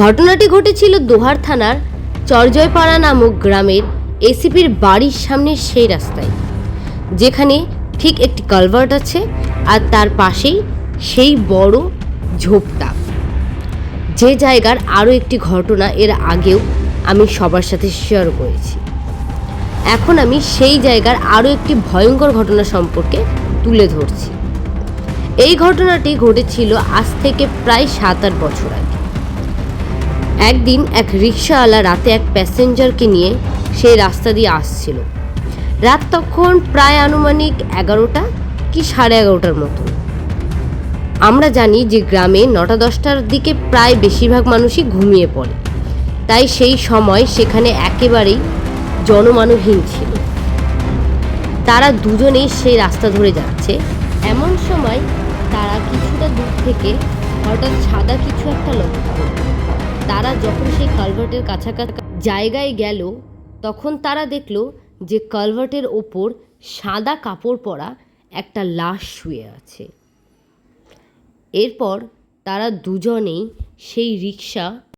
ঘটনাটি ঘটেছিল দোহার থানার চরজয়পাড়া নামক গ্রামের এসিপির বাড়ির সামনের সেই রাস্তায়, যেখানে ঠিক একটি কালভার্ট আছে আর তার পাশেই সেই বড় ঝোপটা। যে জায়গার আরও একটি ঘটনা এর আগেও আমি সবার সাথে শেয়ার করেছি। এখন আমি সেই জায়গার আরও একটি ভয়ঙ্কর ঘটনা সম্পর্কে তুলে ধরছি। এই ঘটনাটি ঘটেছিল আজ থেকে প্রায় 7-8 বছর আগে। একদিন এক রিক্সাওয়ালা রাতে এক প্যাসেঞ্জারকে নিয়ে সেই রাস্তা দিয়ে আসছিল। রাত তখন প্রায় আনুমানিক 11টা কি 11:30টার মতো। আমরা জানি যে গ্রামে 9টা-10টার দিকে প্রায় বেশিরভাগ মানুষই ঘুমিয়ে পড়ে, তাই সেই সময় সেখানে একেবারেই জনমানবহীন ছিল। তারা দুজনেই সেই রাস্তা ধরে যাচ্ছে, এমন সময় তারা কিছুটা দূর থেকে হঠাৎ সাদা কিছু একটা লক্ষ্য করল। তারা যখন সেই কালভার্টের কাছাকাছি জায়গায় গেল, তখন তারা দেখল যে কালভার্টের ওপর সাদা কাপড় পরা একটা লাশ শুয়ে আছে। এরপর তারা দুজনেই সেই রিক্সা